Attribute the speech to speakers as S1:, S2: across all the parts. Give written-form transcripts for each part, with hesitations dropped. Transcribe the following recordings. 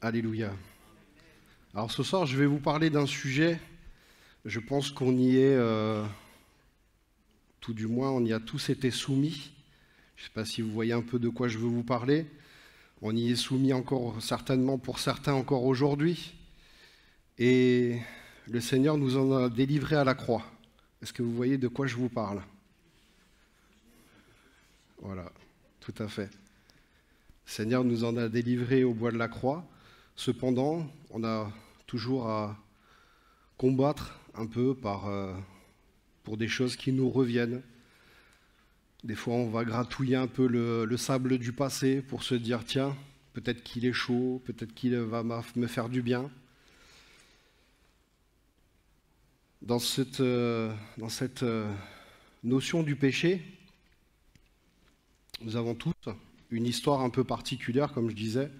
S1: Alléluia. Alors ce soir, je vais vous parler d'un sujet, je pense qu'on y est, tout du moins, on y a tous été soumis. Je ne sais pas si vous voyez un peu de quoi je veux vous parler. On y est soumis encore, certainement pour certains encore aujourd'hui. Et le Seigneur nous en a délivrés à la croix. Est-ce que vous voyez de quoi je vous parle? Voilà, tout à fait. Le Seigneur nous en a délivrés au bois de la croix. Cependant, on a toujours à combattre un peu pour des choses qui nous reviennent. Des fois, on va gratouiller un peu le sable du passé pour se dire, tiens, peut-être qu'il est chaud, peut-être qu'il va me faire du bien. Dans cette notion du péché, nous avons tous une histoire un peu particulière, comme je disais.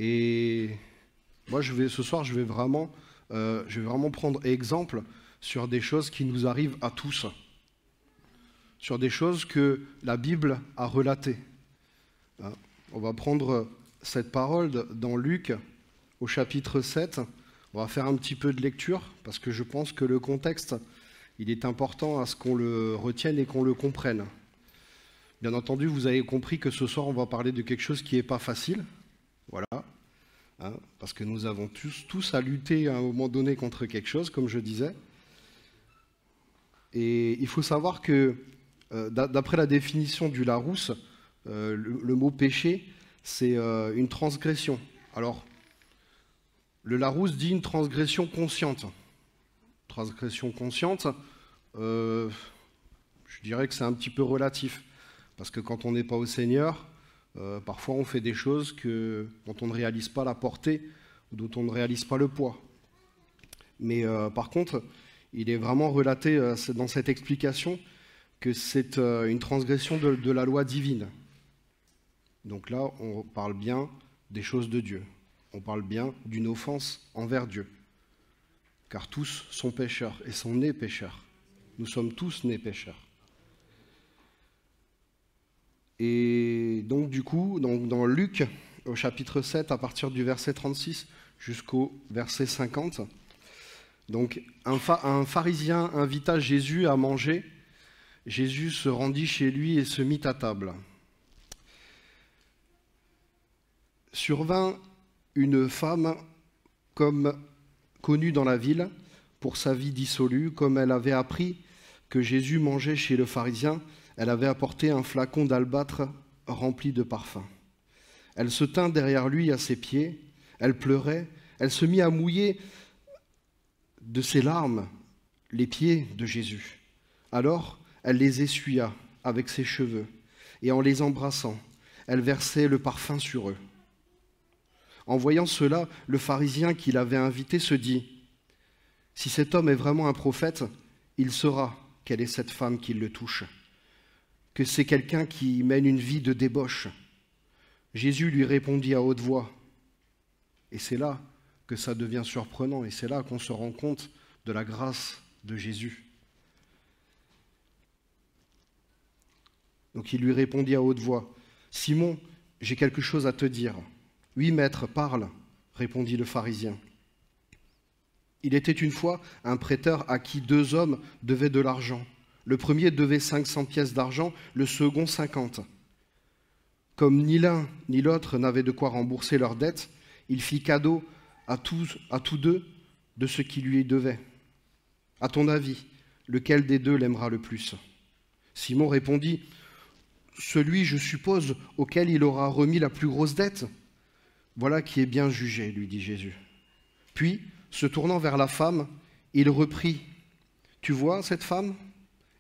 S1: Et moi, ce soir, je vais vraiment prendre exemple sur des choses qui nous arrivent à tous, sur des choses que la Bible a relatées. On va prendre cette parole dans Luc, au chapitre 7. On va faire un petit peu de lecture, parce que je pense que le contexte, il est important à ce qu'on le retienne et qu'on le comprenne. Bien entendu, vous avez compris que ce soir, on va parler de quelque chose qui n'est pas facile. Voilà. Parce que nous avons tous à lutter à un moment donné contre quelque chose, comme je disais. Et il faut savoir que, d'après la définition du Larousse, le mot péché, c'est une transgression. Alors, le Larousse dit une transgression consciente. Transgression consciente, je dirais que c'est un petit peu relatif. Parce que quand on n'est pas au Seigneur, parfois on fait des choses dont on ne réalise pas la portée, ou dont on ne réalise pas le poids. Mais par contre, il est vraiment relaté dans cette explication que c'est une transgression de la loi divine. Donc là, on parle bien des choses de Dieu. On parle bien d'une offense envers Dieu. Car tous sont pécheurs et sont nés pécheurs. Nous sommes tous nés pécheurs. Et donc du coup, dans Luc, au chapitre 7, à partir du verset 36 jusqu'au verset 50, donc un pharisien invita Jésus à manger. Jésus se rendit chez lui et se mit à table. Survint une femme connue dans la ville pour sa vie dissolue. Comme elle avait appris que Jésus mangeait chez le pharisien, elle avait apporté un flacon d'albâtre rempli de parfum. Elle se tint derrière lui à ses pieds, elle pleurait, elle se mit à mouiller de ses larmes les pieds de Jésus. Alors, elle les essuya avec ses cheveux, et en les embrassant, elle versait le parfum sur eux. En voyant cela, le pharisien qui l'avait invité se dit, « Si cet homme est vraiment un prophète, il saura quelle est cette femme qui le touche, que c'est quelqu'un qui mène une vie de débauche. » Jésus lui répondit à haute voix, et c'est là que ça devient surprenant, et c'est là qu'on se rend compte de la grâce de Jésus. Donc il lui répondit à haute voix, « Simon, j'ai quelque chose à te dire. » « Oui, maître, parle, » répondit le pharisien. Il était une fois un prêteur à qui 2 hommes devaient de l'argent. Le premier devait 500 pièces d'argent, le second 50. Comme ni l'un ni l'autre n'avaient de quoi rembourser leurs dettes, il fit cadeau à tous deux de ce qui lui devait. À ton avis, lequel des deux l'aimera le plus? Simon répondit, « Celui, je suppose, auquel il aura remis la plus grosse dette. » Voilà qui est bien jugé, lui dit Jésus. Puis, se tournant vers la femme, il reprit, « Tu vois cette femme?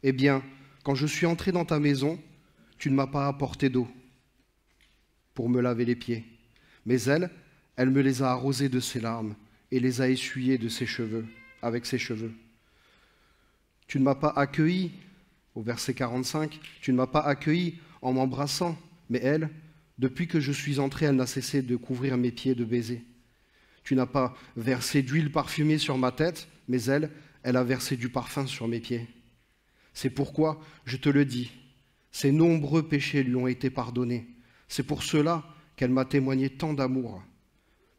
S1: Eh bien, quand je suis entré dans ta maison, tu ne m'as pas apporté d'eau pour me laver les pieds. Mais elle me les a arrosés de ses larmes et les a essuyés de ses cheveux, avec ses cheveux. Tu ne m'as pas accueilli, au verset 45, tu ne m'as pas accueilli en m'embrassant, mais elle, depuis que je suis entré, elle n'a cessé de couvrir mes pieds de baisers. Tu n'as pas versé d'huile parfumée sur ma tête, mais elle a versé du parfum sur mes pieds. C'est pourquoi, je te le dis, ses nombreux péchés lui ont été pardonnés. C'est pour cela qu'elle m'a témoigné tant d'amour.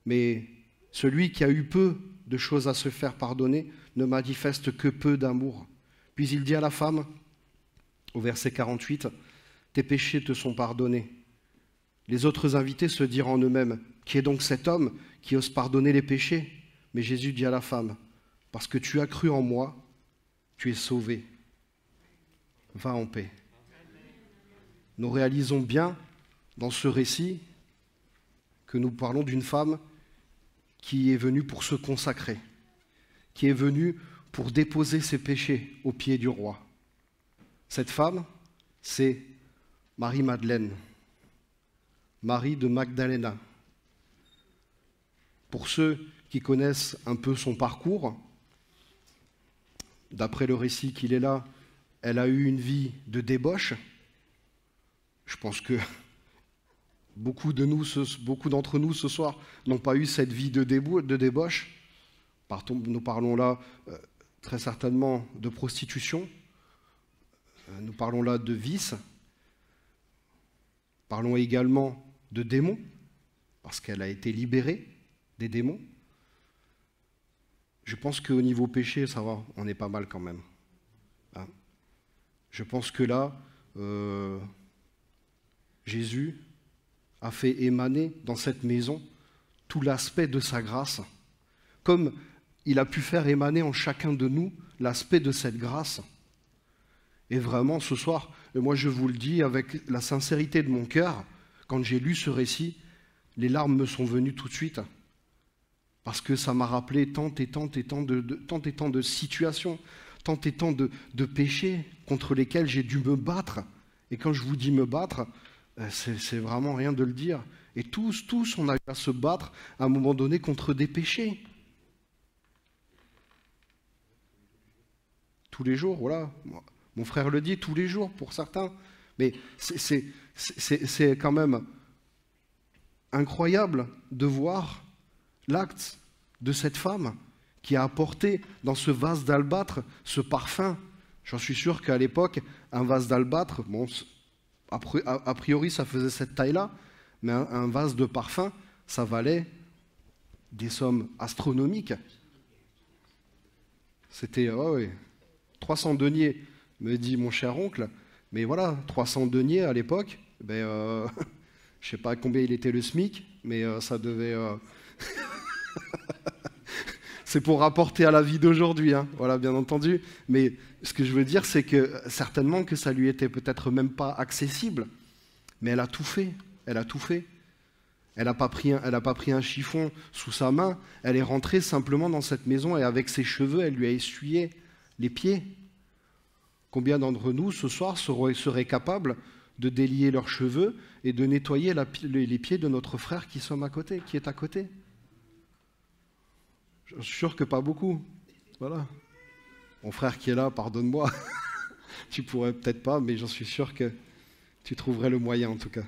S1: Mais celui qui a eu peu de choses à se faire pardonner ne manifeste que peu d'amour. Puis il dit à la femme, au verset 48, « Tes péchés te sont pardonnés. » Les autres invités se dirent en eux-mêmes, « Qui est donc cet homme qui ose pardonner les péchés ?» Mais Jésus dit à la femme, « Parce que tu as cru en moi, tu es sauvée. Va en paix. » Nous réalisons bien dans ce récit que nous parlons d'une femme qui est venue pour se consacrer, qui est venue pour déposer ses péchés aux pieds du roi. Cette femme, c'est Marie-Madeleine, Marie de Magdalena. Pour ceux qui connaissent un peu son parcours, d'après le récit qu'il est là, elle a eu une vie de débauche. Je pense que beaucoup d'entre nous ce soir n'ont pas eu cette vie de débauche. Nous parlons là très certainement de prostitution, nous parlons là de vice, parlons également de démons, parce qu'elle a été libérée des démons. Je pense qu'au niveau péché, ça va, on est pas mal quand même. Hein? Je pense que là, Jésus a fait émaner dans cette maison tout l'aspect de sa grâce, comme il a pu faire émaner en chacun de nous l'aspect de cette grâce. Et vraiment, ce soir, moi je vous le dis avec la sincérité de mon cœur, quand j'ai lu ce récit, les larmes me sont venues tout de suite, parce que ça m'a rappelé tant et tant de situations, tant et tant de péchés contre lesquels j'ai dû me battre. Et quand je vous dis me battre, c'est vraiment rien de le dire. Et tous, on a eu à se battre à un moment donné contre des péchés. Tous les jours, voilà. Mon frère le dit, tous les jours pour certains. Mais c'est quand même incroyable de voir l'acte de cette femme qui a apporté dans ce vase d'albâtre ce parfum. J'en suis sûr qu'à l'époque, un vase d'albâtre, bon, a priori ça faisait cette taille-là, mais un vase de parfum, ça valait des sommes astronomiques. C'était 300 deniers, me dit mon cher oncle, mais voilà, 300 deniers à l'époque, je ne sais pas combien il était le SMIC, mais ça devait... C'est pour rapporter à la vie d'aujourd'hui, hein, voilà, bien entendu. Mais ce que je veux dire, c'est que certainement que ça lui était peut-être même pas accessible, mais elle a tout fait, elle a tout fait. Elle n'a pas pris un chiffon sous sa main, elle est rentrée simplement dans cette maison et avec ses cheveux, elle lui a essuyé les pieds. Combien d'entre nous, ce soir, seraient capables de délier leurs cheveux et de nettoyer les pieds de notre frère qui est à côté? Je suis sûr que pas beaucoup. Voilà. Mon frère qui est là, pardonne-moi. Tu pourrais peut-être pas, mais j'en suis sûr que tu trouverais le moyen en tout cas.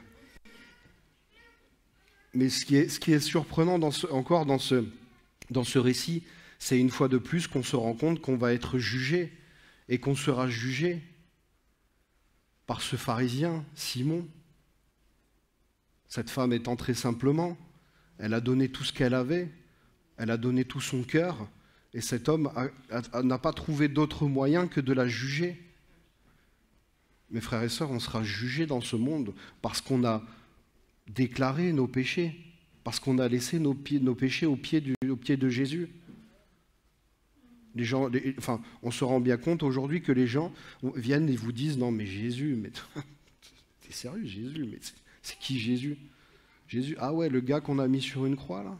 S1: Mais ce qui est surprenant encore dans ce récit, c'est une fois de plus qu'on se rend compte qu'on va être jugé et qu'on sera jugé par ce pharisien, Simon. Cette femme est entrée simplement, elle a donné tout ce qu'elle avait, elle a donné tout son cœur, et cet homme n'a pas trouvé d'autre moyen que de la juger. Mes frères et sœurs, on sera jugés dans ce monde parce qu'on a déclaré nos péchés, parce qu'on a laissé nos péchés au pied de Jésus. On se rend bien compte aujourd'hui que les gens viennent et vous disent « Non mais Jésus, mais t'es sérieux Jésus, mais c'est qui Jésus ?» Jésus, ah ouais, le gars qu'on a mis sur une croix là.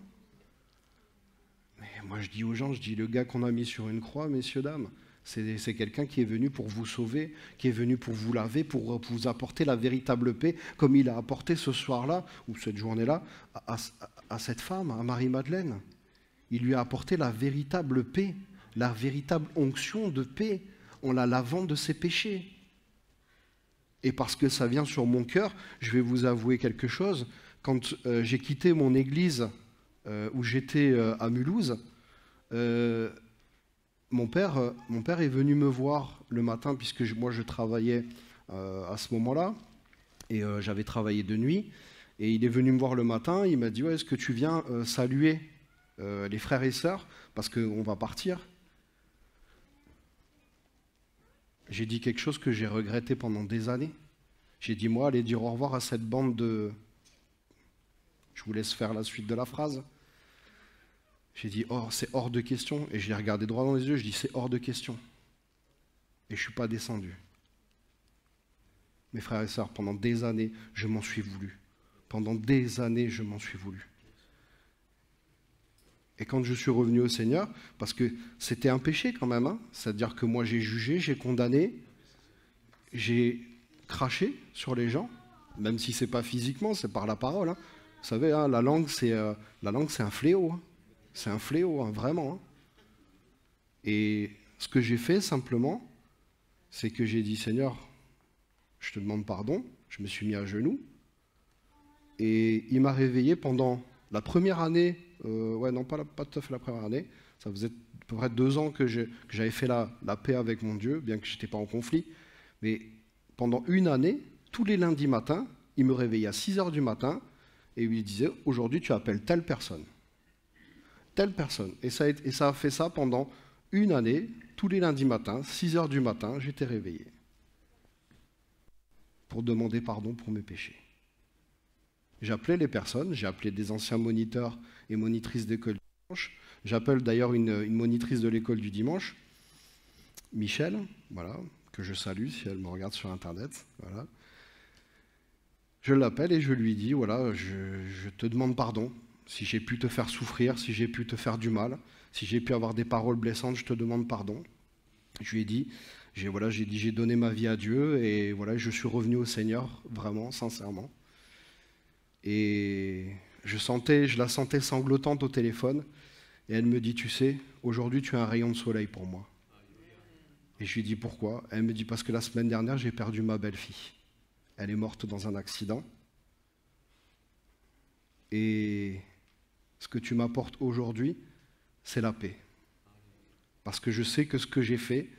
S1: Mais moi je dis aux gens, le gars qu'on a mis sur une croix, messieurs, dames, c'est quelqu'un qui est venu pour vous sauver, qui est venu pour vous laver, pour vous apporter la véritable paix, comme il a apporté ce soir-là, ou cette journée-là, à cette femme, à Marie-Madeleine. Il lui a apporté la véritable paix, la véritable onction de paix, en la lavant de ses péchés. Et parce que ça vient sur mon cœur, je vais vous avouer quelque chose. Quand j'ai quitté mon église où j'étais à Mulhouse, mon père est venu me voir le matin, puisque moi je travaillais à ce moment-là, et j'avais travaillé de nuit. Et il est venu me voir le matin, il m'a dit, ouais, est-ce que tu viens saluer les frères et sœurs, parce qu'on va partir. J'ai dit quelque chose que j'ai regretté pendant des années. J'ai dit, moi, aller dire au revoir à cette bande de... Je vous laisse faire la suite de la phrase. J'ai dit, oh, c'est hors de question. Et je l'ai regardé droit dans les yeux, je dis, c'est hors de question. Et je ne suis pas descendu. Mes frères et sœurs, pendant des années, je m'en suis voulu. Pendant des années, je m'en suis voulu. Et quand je suis revenu au Seigneur, parce que c'était un péché quand même, hein, c'est-à-dire que moi j'ai jugé, j'ai condamné, j'ai craché sur les gens, même si ce n'est pas physiquement, c'est par la parole. Hein. Vous savez, hein, la langue c'est un fléau. Hein. C'est un fléau, hein, vraiment. Hein. Et ce que j'ai fait simplement, c'est que j'ai dit, Seigneur, je te demande pardon, je me suis mis à genoux, et il m'a réveillé pendant la première année, non, pas tout à fait la première année, ça faisait à peu près 2 ans que j'avais fait la paix avec mon Dieu, bien que je n'étais pas en conflit, mais pendant 1 année, tous les lundis matins, il me réveillait à 6 h du matin, et il me disait, aujourd'hui tu appelles telle personne. Telle personne. Et ça a fait ça pendant 1 année, tous les lundis matins, 6 h du matin, j'étais réveillé. Pour demander pardon pour mes péchés. J'appelais les personnes, j'ai appelé des anciens moniteurs et monitrices d'école du dimanche. J'appelle d'ailleurs une monitrice de l'école du dimanche, Michel, voilà, que je salue si elle me regarde sur Internet. Voilà. Je l'appelle et je lui dis, voilà, je te demande pardon. Si j'ai pu te faire souffrir, si j'ai pu te faire du mal, si j'ai pu avoir des paroles blessantes, je te demande pardon. Je lui ai dit, j'ai donné ma vie à Dieu et voilà, je suis revenu au Seigneur, vraiment, sincèrement. Et je la sentais sanglotante au téléphone et elle me dit, tu sais, aujourd'hui tu es un rayon de soleil pour moi. Et je lui dis pourquoi? Elle me dit parce que la semaine dernière j'ai perdu ma belle-fille. Elle est morte dans un accident. Et ce que tu m'apportes aujourd'hui, c'est la paix. Parce que je sais que ce que j'ai fait,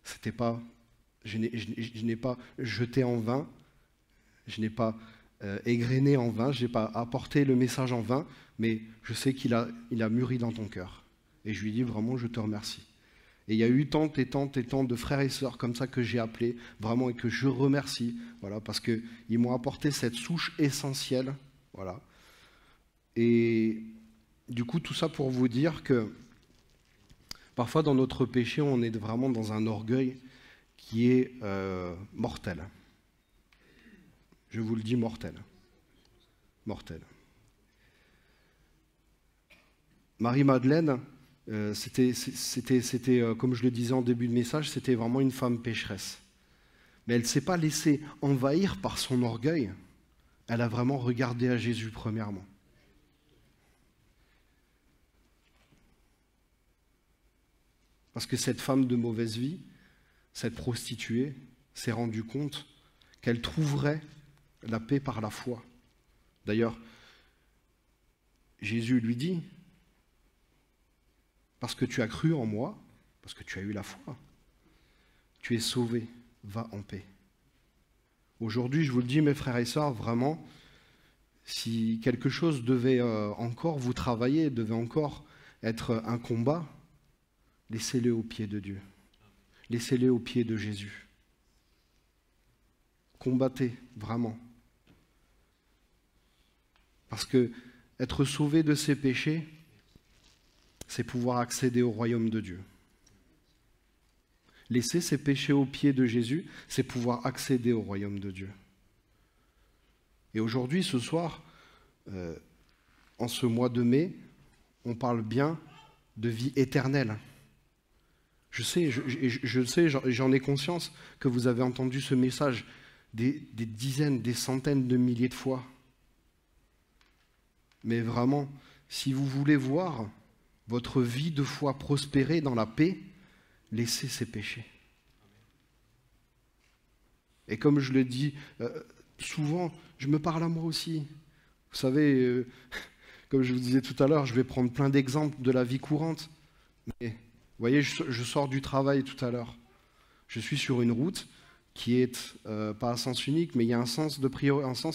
S1: c'était pas, je n'ai pas jeté en vain, je n'ai pas égrené en vain, je n'ai pas apporté le message en vain, mais je sais qu'il a mûri dans ton cœur. Et je lui dis vraiment, je te remercie. Et il y a eu tant et tant et tant de frères et sœurs comme ça que j'ai appelés, vraiment, et que je remercie, voilà, parce qu'ils m'ont apporté cette souche essentielle, voilà. Et du coup, tout ça pour vous dire que parfois dans notre péché, on est vraiment dans un orgueil qui est mortel. Je vous le dis, mortel. Mortel. Marie-Madeleine, c'était comme je le disais en début de message, c'était vraiment une femme pécheresse. Mais elle ne s'est pas laissée envahir par son orgueil. Elle a vraiment regardé à Jésus premièrement. Parce que cette femme de mauvaise vie, cette prostituée, s'est rendue compte qu'elle trouverait la paix par la foi. D'ailleurs, Jésus lui dit, parce que tu as cru en moi, parce que tu as eu la foi, tu es sauvé, va en paix. Aujourd'hui, je vous le dis, mes frères et sœurs, vraiment, si quelque chose devait encore vous travailler, devait encore être un combat, laissez-le aux pieds de Dieu. Laissez-le aux pieds de Jésus. Combattez, vraiment. Parce que être sauvé de ses péchés, c'est pouvoir accéder au royaume de Dieu. Laisser ses péchés aux pieds de Jésus, c'est pouvoir accéder au royaume de Dieu. Et aujourd'hui, ce soir, en ce mois de mai, on parle bien de vie éternelle. Je sais, j'en ai conscience que vous avez entendu ce message des dizaines, des centaines de milliers de fois. Mais vraiment, si vous voulez voir votre vie de foi prospérer dans la paix, laissez ses péchés. Et comme je le dis souvent, je me parle à moi aussi. Vous savez, comme je vous disais tout à l'heure, je vais prendre plein d'exemples de la vie courante. Mais vous voyez, je sors du travail tout à l'heure. Je suis sur une route, qui est pas à sens unique, mais il y a un sens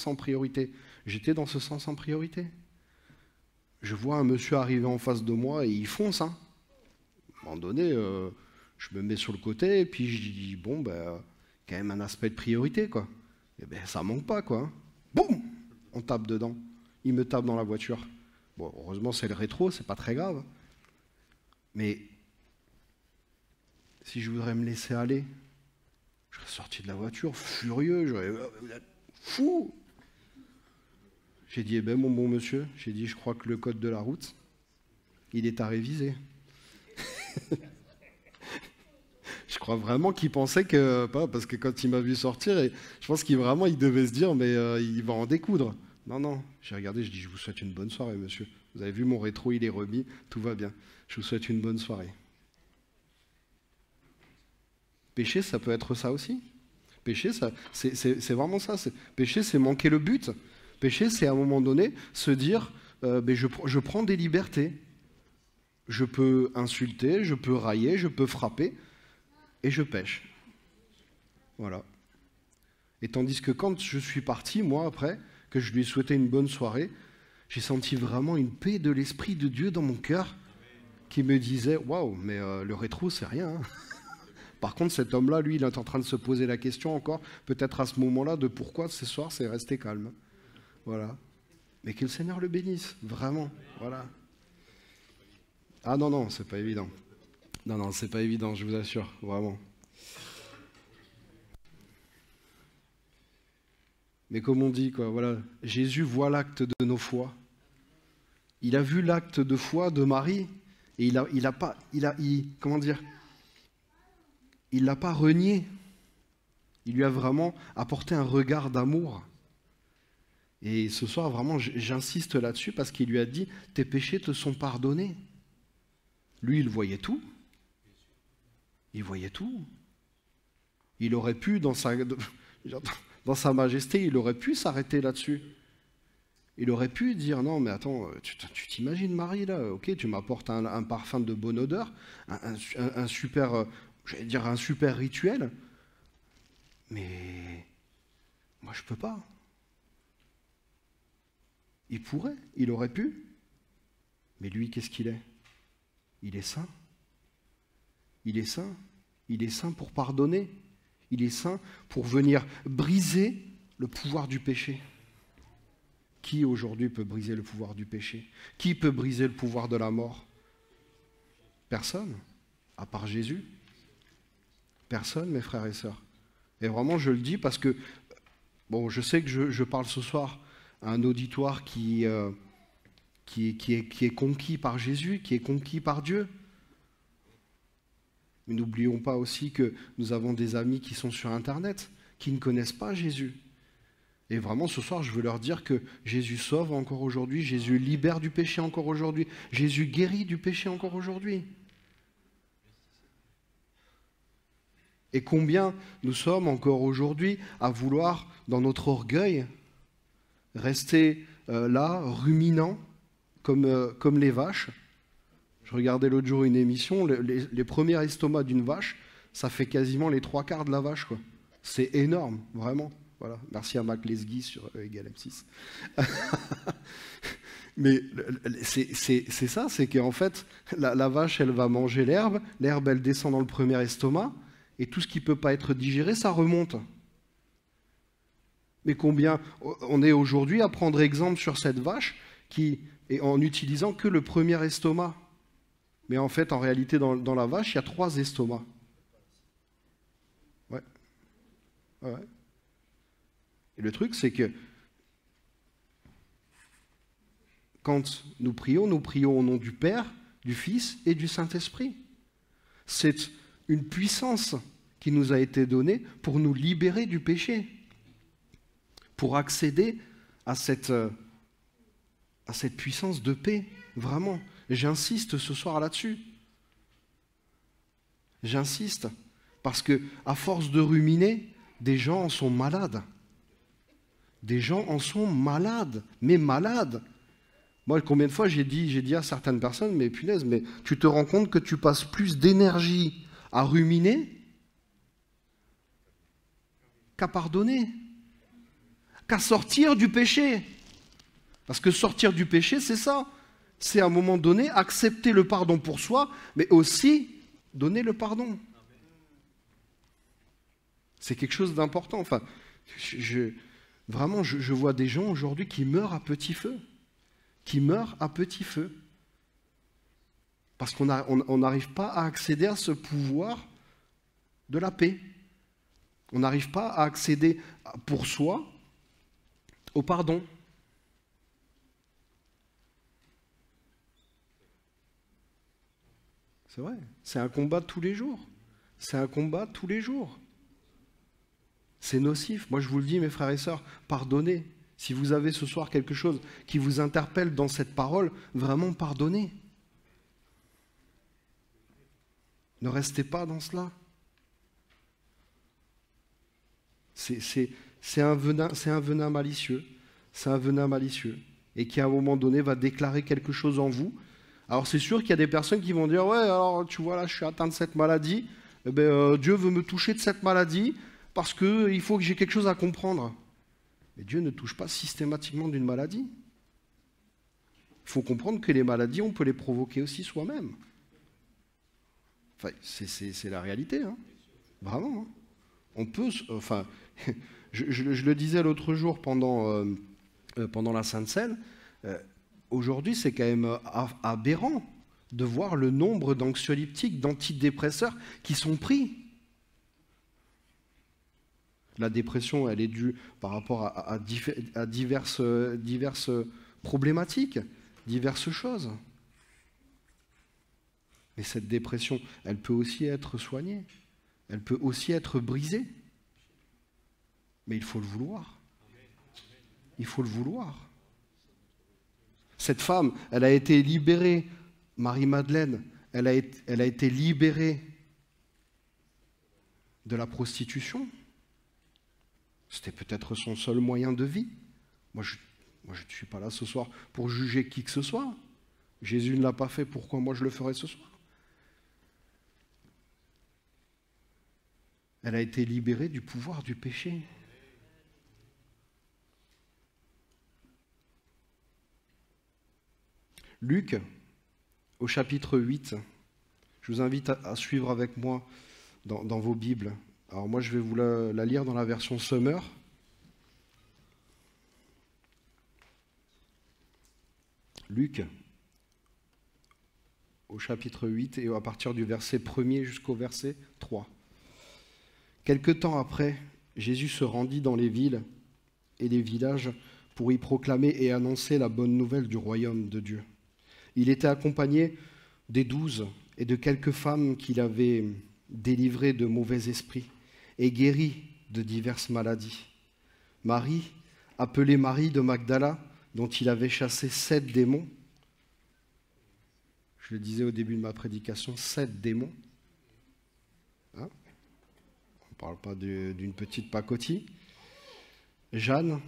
S1: en priorité. J'étais dans ce sens en priorité. Je vois un monsieur arriver en face de moi et il fonce. Hein. À un moment donné, je me mets sur le côté et puis je dis, bon, ben, quand même un aspect de priorité, quoi. Et ben, ça manque pas, quoi. Boum! On tape dedans. Il me tape dans la voiture. Bon, heureusement, c'est le rétro, c'est pas très grave. Mais si je voudrais me laisser aller, je serais sorti de la voiture, furieux, j'aurais... Vous êtes fou! J'ai dit, eh ben, mon bon monsieur, j'ai dit, je crois que le code de la route, il est à réviser. Je crois vraiment qu'il pensait que... Pas, parce que quand il m'a vu sortir, je pense qu'il devait se dire, mais il va en découdre. Non, non, j'ai regardé, je dis, je vous souhaite une bonne soirée, monsieur. Vous avez vu, mon rétro, il est remis, tout va bien. Je vous souhaite une bonne soirée. Péché, ça peut être ça aussi. Péché, c'est vraiment ça. Péché, c'est manquer le but. Péché, c'est à un moment donné se dire, je prends des libertés. Je peux insulter, je peux railler, je peux frapper, et je pêche. Voilà. Et tandis que quand je suis parti, moi, après, que je lui ai souhaité une bonne soirée, j'ai senti vraiment une paix de l'Esprit de Dieu dans mon cœur qui me disait, waouh, mais le rétro, c'est rien. Hein. Par contre, cet homme-là, lui, il est en train de se poser la question encore, peut-être à ce moment-là, de pourquoi ce soir, c'est resté calme. Voilà. Mais que le Seigneur le bénisse, vraiment. Voilà. Ah non, non, c'est pas évident. Non, non, c'est pas évident, je vous assure, vraiment. Mais comme on dit, quoi, voilà, Jésus voit l'acte de nos foi. Il a vu l'acte de foi de Marie et il l'a pas renié. Il lui a vraiment apporté un regard d'amour. Et ce soir, vraiment, j'insiste là-dessus parce qu'il lui a dit, tes péchés te sont pardonnés. Lui, il voyait tout. Il voyait tout. Il aurait pu, dans sa majesté, il aurait pu s'arrêter là-dessus. Il aurait pu dire, non, mais attends, tu t'imagines Marie, là, ok, tu m'apportes un parfum de bonne odeur, un super, j'allais dire un super rituel, mais moi, je peux pas. Il pourrait, il aurait pu, mais lui, qu'est-ce qu'il est? Il est saint. Il est saint. Il est saint pour pardonner. Il est saint pour venir briser le pouvoir du péché. Qui aujourd'hui peut briser le pouvoir du péché? Qui peut briser le pouvoir de la mort? Personne, à part Jésus. Personne, mes frères et sœurs. Et vraiment, je le dis parce que, bon, je sais que je parle ce soir à un auditoire qui est conquis par Jésus, qui est conquis par Dieu. Mais n'oublions pas aussi que nous avons des amis qui sont sur Internet, qui ne connaissent pas Jésus. Et vraiment, ce soir, je veux leur dire que Jésus sauve encore aujourd'hui, Jésus libère du péché encore aujourd'hui, Jésus guérit du péché encore aujourd'hui. Et combien nous sommes encore aujourd'hui à vouloir, dans notre orgueil, rester là, ruminant, comme les vaches. Je regardais l'autre jour une émission, les premiers estomacs d'une vache, ça fait quasiment les 3/4 de la vache, quoi. C'est énorme, vraiment. Voilà. Merci à Mac Lesguy sur E = M6. Mais c'est ça, c'est qu'en fait, la vache, elle va manger l'herbe, elle descend dans le premier estomac, et tout ce qui ne peut pas être digéré, ça remonte. Mais combien on est aujourd'hui à prendre exemple sur cette vache qui est en utilisant que le premier estomac. Mais en fait, en réalité, dans la vache, il y a 3 estomacs. Ouais. Ouais. Et le truc, c'est que quand nous prions au nom du Père, du Fils et du Saint-Esprit. C'est une puissance qui nous a été donnée pour nous libérer du péché, pour accéder à cette puissance de paix, vraiment. J'insiste ce soir là-dessus. J'insiste, parce que à force de ruminer, des gens en sont malades. Des gens en sont malades, mais malades. Moi, combien de fois j'ai dit à certaines personnes, mais punaise, mais tu te rends compte que tu passes plus d'énergie à ruminer qu'à pardonner, qu'à sortir du péché. Parce que sortir du péché, c'est ça. C'est à un moment donné accepter le pardon pour soi, mais aussi donner le pardon. C'est quelque chose d'important. Enfin, vraiment, je vois des gens aujourd'hui qui meurent à petit feu. Qui meurent à petit feu. Parce qu'on n'arrive pas à accéder à ce pouvoir de la paix. On n'arrive pas à accéder pour soi au pardon. C'est vrai, c'est un combat de tous les jours. C'est un combat de tous les jours. C'est nocif. Moi, je vous le dis, mes frères et sœurs, pardonnez. Si vous avez ce soir quelque chose qui vous interpelle dans cette parole, vraiment pardonnez. Ne restez pas dans cela. C'est un venin malicieux. C'est un venin malicieux. Et qui, à un moment donné, va déclarer quelque chose en vous. Alors, c'est sûr qu'il y a des personnes qui vont dire « Ouais, alors, tu vois, là, je suis atteint de cette maladie. Dieu veut me toucher de cette maladie parce qu'il faut que j'ai quelque chose à comprendre. » Mais Dieu ne touche pas systématiquement d'une maladie. Il faut comprendre que les maladies, on peut les provoquer aussi soi-même. Enfin, c'est la réalité, hein. Vraiment. Hein. On peut, enfin, je le disais l'autre jour pendant la Sainte Seine, aujourd'hui c'est quand même aberrant de voir le nombre d'anxiolytiques, d'antidépresseurs qui sont pris. La dépression, elle est due par rapport à diverses problématiques, diverses choses. Mais cette dépression, elle peut aussi être soignée. Elle peut aussi être brisée. Mais il faut le vouloir. Il faut le vouloir. Cette femme, elle a été libérée, Marie-Madeleine, elle a été libérée de la prostitution. C'était peut-être son seul moyen de vie. Moi, je ne suis pas là ce soir pour juger qui que ce soit. Jésus ne l'a pas fait, pourquoi moi je le ferais ce soir? Elle a été libérée du pouvoir du péché. Luc, au chapitre 8, je vous invite à suivre avec moi dans vos Bibles. Alors moi, je vais vous la lire dans la version Summer. Luc, au chapitre 8, et à partir du verset 1er jusqu'au verset 3. Quelque temps après, Jésus se rendit dans les villes et les villages pour y proclamer et annoncer la bonne nouvelle du royaume de Dieu. Il était accompagné des 12 et de quelques femmes qu'il avait délivrées de mauvais esprits et guéries de diverses maladies. Marie, appelée Marie de Magdala, dont il avait chassé 7 démons. Je le disais au début de ma prédication, 7 démons. Hein? On ne parle pas d'une petite pacotille. Jeanne,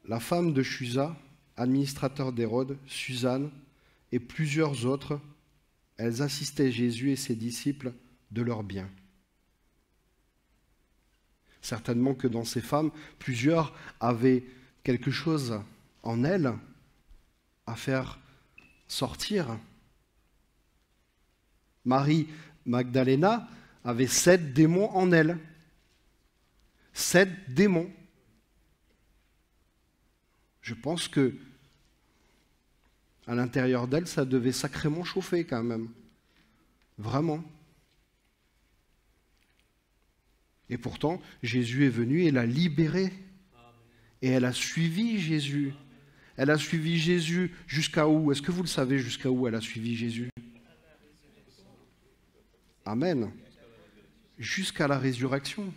S1: la femme de Chuza, administrateur d'Hérode, Suzanne et plusieurs autres, elles assistaient Jésus et ses disciples de leur bien. Certainement que dans ces femmes, plusieurs avaient quelque chose en elles à faire sortir. Marie Magdalena avait 7 démons en elle. 7 démons. Je pense que à l'intérieur d'elle, ça devait sacrément chauffer quand même. Vraiment. Et pourtant, Jésus est venu et l'a libérée. Et elle a suivi Jésus. Elle a suivi Jésus jusqu'à où? Est-ce que vous le savez jusqu'à où elle a suivi Jésus? Amen. Jusqu'à la résurrection.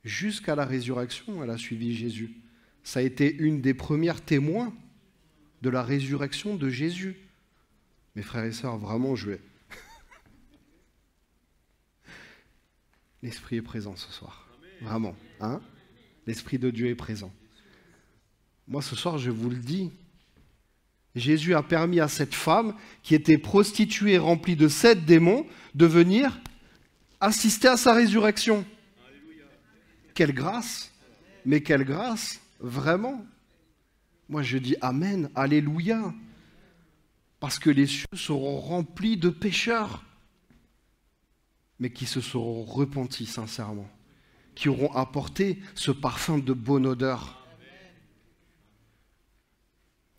S1: Jusqu'à la résurrection, elle a suivi Jésus. Ça a été une des premières témoins de la résurrection de Jésus. Mes frères et sœurs, vraiment, je vais... L'Esprit est présent ce soir. Vraiment. Hein? L'Esprit de Dieu est présent. Moi, ce soir, je vous le dis, Jésus a permis à cette femme qui était prostituée, remplie de 7 démons, de venir assister à sa résurrection. quelle grâce! Mais quelle grâce! Vraiment! Moi, je dis Amen, Alléluia! Parce que les cieux seront remplis de pécheurs, mais qui se seront repentis sincèrement, qui auront apporté ce parfum de bonne odeur.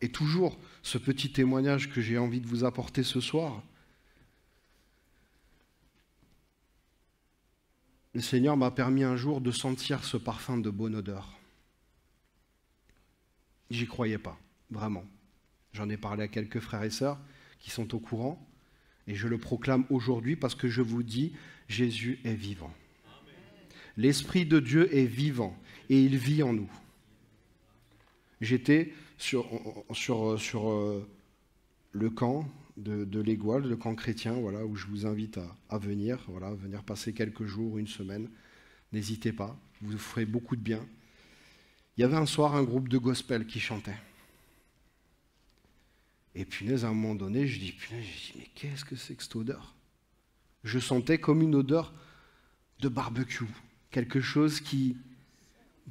S1: Et toujours, ce petit témoignage que j'ai envie de vous apporter ce soir, le Seigneur m'a permis un jour de sentir ce parfum de bonne odeur. J'y croyais pas, vraiment. J'en ai parlé à quelques frères et sœurs qui sont au courant, et je le proclame aujourd'hui parce que je vous dis, Jésus est vivant. L'Esprit de Dieu est vivant, et il vit en nous. J'étais sur le camp de l'Égoile, le camp chrétien, voilà, où je vous invite à venir, voilà, venir passer quelques jours, une semaine. N'hésitez pas, vous ferez beaucoup de bien. Il y avait un soir un groupe de gospel qui chantait. Et punaise, à un moment donné, je dis, mais qu'est-ce que c'est que cette odeur? Je sentais comme une odeur de barbecue, quelque chose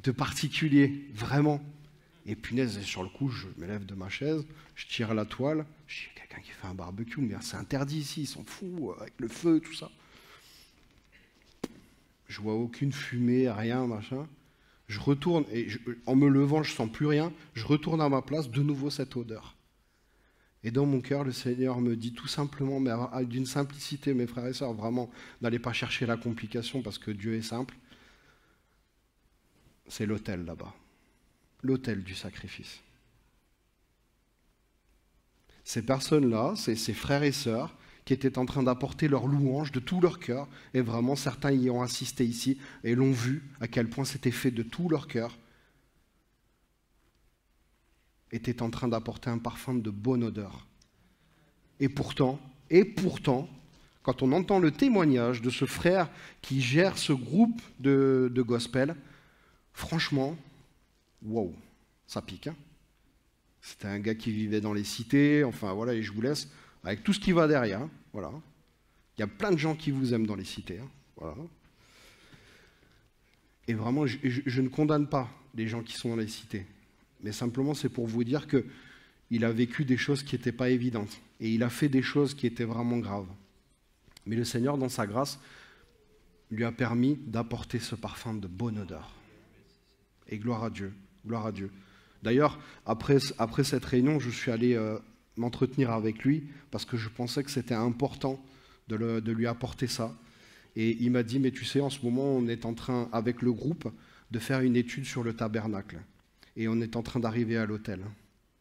S1: de particulier, vraiment. Et punaise, sur le coup, je me lève de ma chaise, je tire la toile, je dis, quelqu'un qui fait un barbecue, mais c'est interdit ici, ils s'en foutent, avec le feu, tout ça. Je vois aucune fumée, rien, machin. Je retourne, et en me levant, je sens plus rien, je retourne à ma place, de nouveau cette odeur. Et dans mon cœur, le Seigneur me dit tout simplement, mais d'une simplicité, mes frères et sœurs, vraiment, n'allez pas chercher la complication parce que Dieu est simple. C'est l'autel là-bas, l'autel du sacrifice. Ces personnes-là, ces frères et sœurs, qui étaient en train d'apporter leur louange de tout leur cœur, et vraiment certains y ont assisté ici et l'ont vu à quel point c'était fait de tout leur cœur, étaient en train d'apporter un parfum de bonne odeur. Et pourtant, quand on entend le témoignage de ce frère qui gère ce groupe de gospel, franchement, wow, ça pique. Hein. C'était un gars qui vivait dans les cités, enfin voilà, et je vous laisse avec tout ce qui va derrière. Hein, voilà. Il y a plein de gens qui vous aiment dans les cités. Hein, voilà. Et vraiment, je ne condamne pas les gens qui sont dans les cités. Mais simplement, c'est pour vous dire qu'il a vécu des choses qui n'étaient pas évidentes. Et il a fait des choses qui étaient vraiment graves. Mais le Seigneur, dans sa grâce, lui a permis d'apporter ce parfum de bonne odeur. Et gloire à Dieu, gloire à Dieu. D'ailleurs, après cette réunion, je suis allé m'entretenir avec lui parce que je pensais que c'était important de lui apporter ça. Et il m'a dit, mais tu sais, en ce moment, on est en train, avec le groupe, de faire une étude sur le tabernacle. Et on est en train d'arriver à l'autel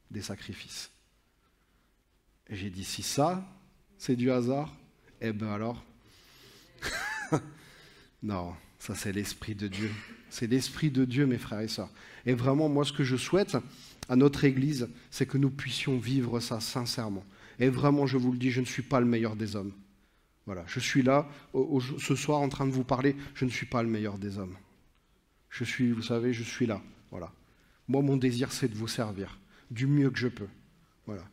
S1: des sacrifices. Et j'ai dit, si ça, c'est du hasard, eh bien alors, non, ça c'est l'Esprit de Dieu. C'est l'Esprit de Dieu, mes frères et sœurs. Et vraiment, moi, ce que je souhaite à notre Église, c'est que nous puissions vivre ça sincèrement. Et vraiment, je vous le dis, je ne suis pas le meilleur des hommes. Voilà, je suis là, ce soir, en train de vous parler, je ne suis pas le meilleur des hommes. Vous savez, je suis là, voilà. Moi, mon désir, c'est de vous servir du mieux que je peux. Voilà.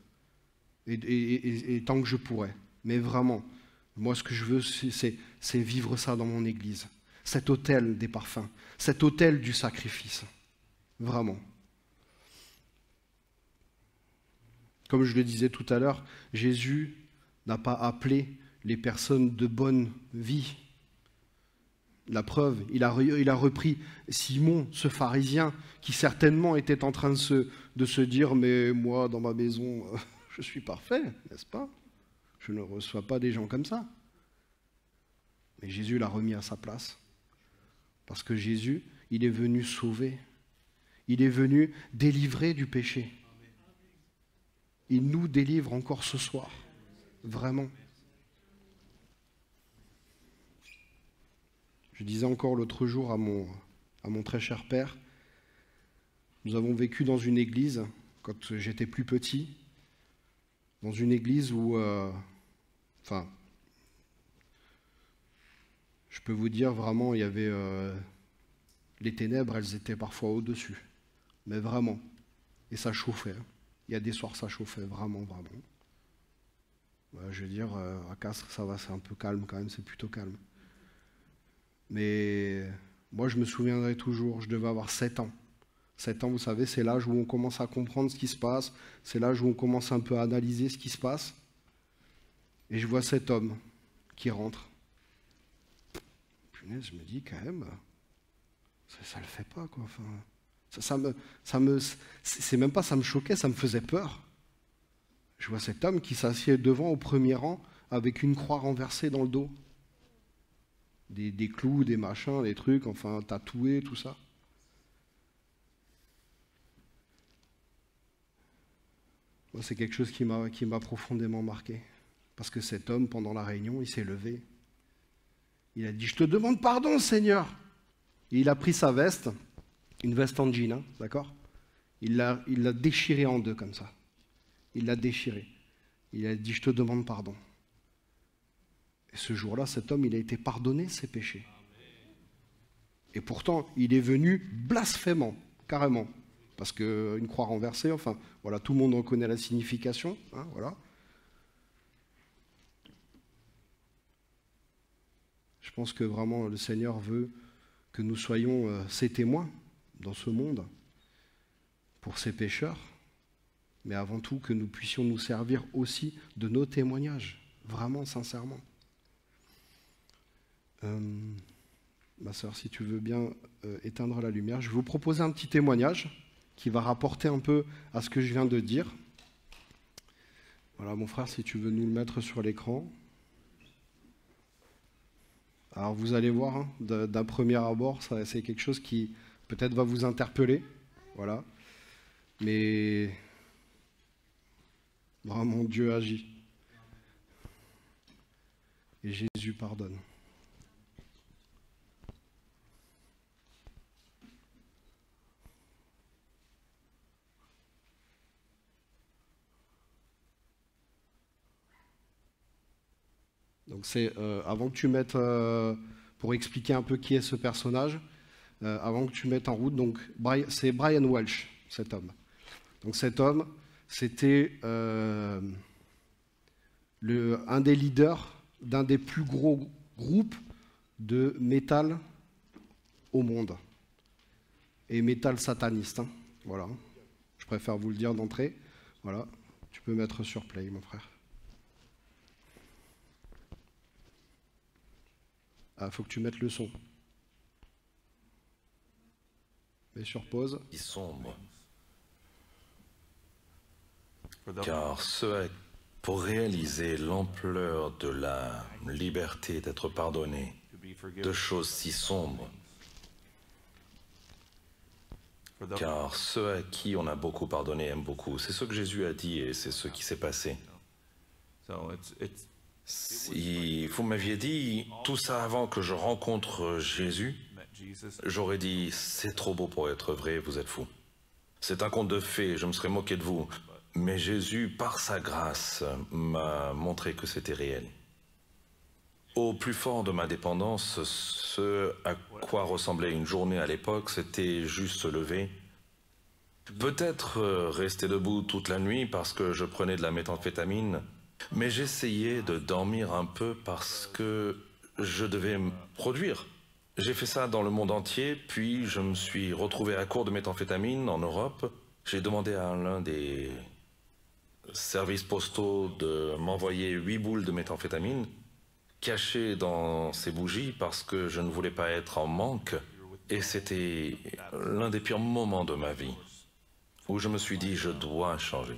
S1: Et tant que je pourrai. Mais vraiment, moi, ce que je veux, c'est vivre ça dans mon église. Cet autel des parfums. Cet autel du sacrifice. Vraiment. Comme je le disais tout à l'heure, Jésus n'a pas appelé les personnes de bonne vie. La preuve, il a repris Simon, ce pharisien, qui certainement était en train de se dire « Mais moi, dans ma maison, je suis parfait, n'est-ce pas? Je ne reçois pas des gens comme ça. » Mais Jésus l'a remis à sa place. Parce que Jésus, il est venu sauver. Il est venu délivrer du péché. Il nous délivre encore ce soir. Vraiment. Je disais encore l'autre jour à mon très cher père, nous avons vécu dans une église, quand j'étais plus petit, dans une église où, je peux vous dire vraiment, il y avait les ténèbres, elles étaient parfois au-dessus, mais vraiment, et ça chauffait. Hein. Il y a des soirs, ça chauffait vraiment, vraiment. Je veux dire, à Castres, ça va, c'est un peu calme quand même, c'est plutôt calme. Mais Moi, je me souviendrai toujours, je devais avoir 7 ans. 7 ans, vous savez, c'est l'âge où on commence à comprendre ce qui se passe, c'est l'âge où on commence un peu à analyser ce qui se passe. Et je vois cet homme qui rentre. Punaise, je me dis quand même, ça le fait pas, quoi. Enfin, c'est même pas ça me choquait, ça me faisait peur. Je vois cet homme qui s'assied devant au premier rang avec une croix renversée dans le dos. Des clous, des machins, des trucs, enfin tatoués, tout ça. Moi, c'est quelque chose qui m'a profondément marqué. Parce que cet homme, pendant la réunion, il s'est levé. Il a dit, je te demande pardon, Seigneur. Et il a pris sa veste, une veste en jean, hein, d'accord? Il l'a déchirée en deux comme ça. Il l'a déchirée. Il a dit, je te demande pardon. Et ce jour-là, cet homme, il a été pardonné de ses péchés. Et pourtant, il est venu blasphémant, carrément. Parce qu'une croix renversée, enfin, voilà, tout le monde en connaît la signification, hein, voilà. Je pense que vraiment le Seigneur veut que nous soyons ses témoins dans ce monde pour ses pécheurs, mais avant tout que nous puissions nous servir aussi de nos témoignages, vraiment, sincèrement. Ma sœur, si tu veux bien éteindre la lumière, je vais vous proposer un petit témoignage qui va rapporter un peu à ce que je viens de dire. Voilà, mon frère, si tu veux nous le mettre sur l'écran. Alors vous allez voir, hein, d'un premier abord, c'est quelque chose qui peut-être va vous interpeller, voilà. Mais vraiment Dieu agit. Et Jésus pardonne. Donc c'est, avant que tu mettes, pour expliquer un peu qui est ce personnage, avant que tu mettes en route, donc c'est Brian Welch, cet homme. Donc cet homme, c'était un des leaders d'un des plus gros groupes de métal au monde. Et métal sataniste, hein. Voilà. Je préfère vous le dire d'entrée. Voilà. Tu peux mettre sur play, mon frère. Ah, faut que tu mettes le son. Mets sur pause.
S2: Sombre. Car pour réaliser l'ampleur de la liberté d'être pardonné de choses si sombres, car ceux à qui on a beaucoup pardonné aiment beaucoup. C'est ce que Jésus a dit et c'est ce qui s'est passé. Si vous m'aviez dit tout ça avant que je rencontre Jésus, j'aurais dit c'est trop beau pour être vrai, vous êtes fou. C'est un conte de fées, je me serais moqué de vous. Mais Jésus, par sa grâce, m'a montré que c'était réel. Au plus fort de ma dépendance, ce à quoi ressemblait une journée à l'époque, c'était juste se lever. Peut-être rester debout toute la nuit parce que je prenais de la méthamphétamine, mais j'essayais de dormir un peu parce que je devais me produire. J'ai fait ça dans le monde entier, puis je me suis retrouvé à court de méthamphétamine en Europe. J'ai demandé à l'un des services postaux de m'envoyer 8 boules de méthamphétamine cachées dans ces bougies parce que je ne voulais pas être en manque. Et c'était l'un des pires moments de ma vie où je me suis dit je dois changer.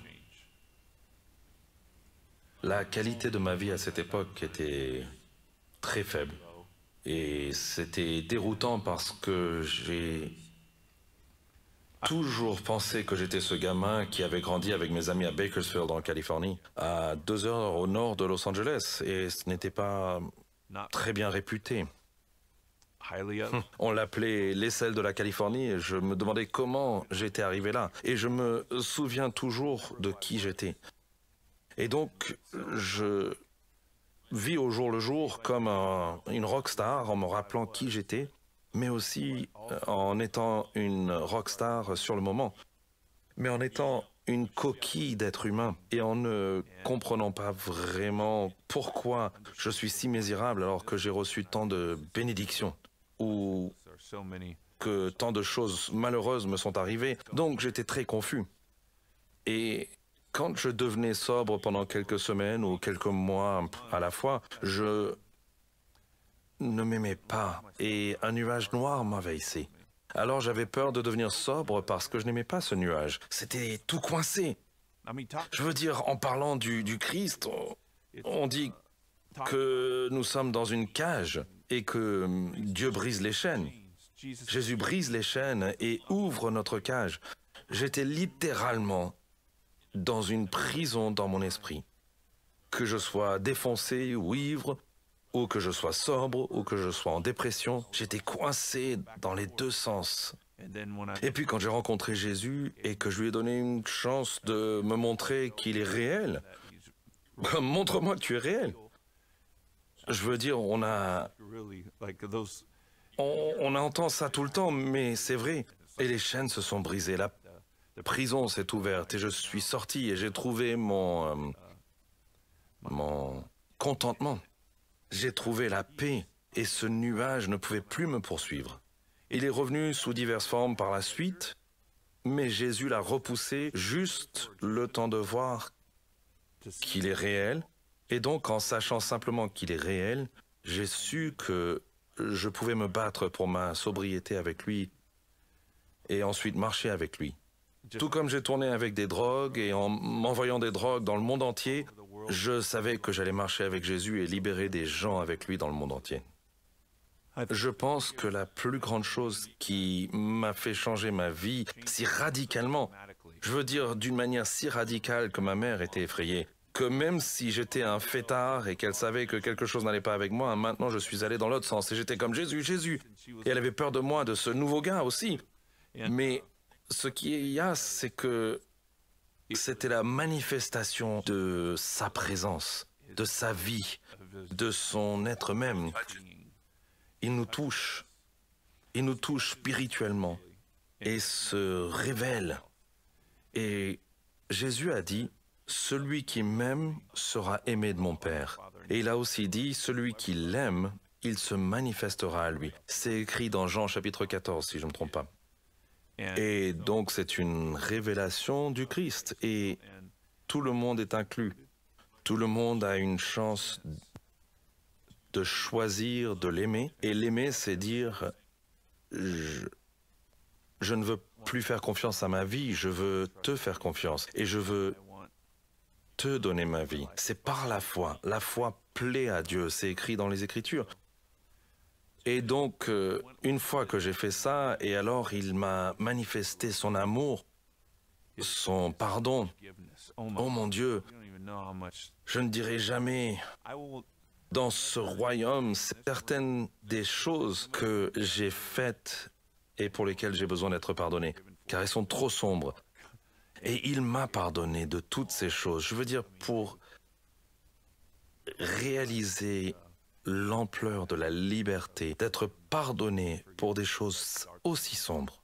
S2: La qualité de ma vie à cette époque était très faible et c'était déroutant parce que j'ai toujours pensé que j'étais ce gamin qui avait grandi avec mes amis à Bakersfield en Californie, à 2 heures au nord de Los Angeles, et ce n'était pas très bien réputé. On l'appelait l'aisselle de la Californie et je me demandais comment j'étais arrivé là. Et je me souviens toujours de qui j'étais. Et donc, je vis au jour le jour comme une rockstar en me rappelant qui j'étais, mais aussi en étant une rockstar sur le moment, mais en étant une coquille d'être humain et en ne comprenant pas vraiment pourquoi je suis si misérable alors que j'ai reçu tant de bénédictions, ou que tant de choses malheureuses me sont arrivées, donc j'étais très confus. Et quand je devenais sobre pendant quelques semaines ou quelques mois à la fois, je ne m'aimais pas et un nuage noir m'envahissait. Alors j'avais peur de devenir sobre parce que je n'aimais pas ce nuage. C'était tout coincé. Je veux dire, en parlant du Christ, on dit que nous sommes dans une cage et que Dieu brise les chaînes. Jésus brise les chaînes et ouvre notre cage. J'étais littéralement dans une prison dans mon esprit. Que je sois défoncé ou ivre, ou que je sois sobre, ou que je sois en dépression, j'étais coincé dans les deux sens. Et puis quand j'ai rencontré Jésus et que je lui ai donné une chance de me montrer qu'il est réel, montre-moi que tu es réel. Je veux dire, on entend ça tout le temps, mais c'est vrai. Et les chaînes se sont brisées, la prison s'est ouverte et je suis sorti et j'ai trouvé mon contentement. J'ai trouvé la paix et ce nuage ne pouvait plus me poursuivre. Il est revenu sous diverses formes par la suite, mais Jésus l'a repoussé juste le temps de voir qu'il est réel. Et donc, en sachant simplement qu'il est réel, j'ai su que je pouvais me battre pour ma sobriété avec lui et ensuite marcher avec lui. Tout comme j'ai tourné avec des drogues et en m'envoyant des drogues dans le monde entier, je savais que j'allais marcher avec Jésus et libérer des gens avec lui dans le monde entier. Je pense que la plus grande chose qui m'a fait changer ma vie si radicalement, je veux dire d'une manière si radicale que ma mère était effrayée, que même si j'étais un fêtard et qu'elle savait que quelque chose n'allait pas avec moi, maintenant je suis allé dans l'autre sens et j'étais comme Jésus, Jésus. Et elle avait peur de moi, de ce nouveau gars aussi. Mais ce qu'il y a, c'est que c'était la manifestation de sa présence, de sa vie, de son être même. Il nous touche spirituellement et se révèle. Et Jésus a dit, « Celui qui m'aime sera aimé de mon Père. » Et il a aussi dit, « Celui qui l'aime, il se manifestera à lui. » C'est écrit dans Jean chapitre 14, si je ne me trompe pas. Et donc c'est une révélation du Christ et tout le monde est inclus. Tout le monde a une chance de choisir de l'aimer. Et l'aimer, c'est dire, je ne veux plus faire confiance à ma vie, je veux te faire confiance et je veux te donner ma vie. C'est par la foi. La foi plaît à Dieu, c'est écrit dans les Écritures. Et donc, une fois que j'ai fait ça, et alors il m'a manifesté son amour, son pardon. Oh mon Dieu, je ne dirai jamais dans ce royaume certaines des choses que j'ai faites et pour lesquelles j'ai besoin d'être pardonné, car elles sont trop sombres. Et il m'a pardonné de toutes ces choses. Je veux dire, pour réaliser l'ampleur de la liberté, d'être pardonné pour des choses aussi sombres.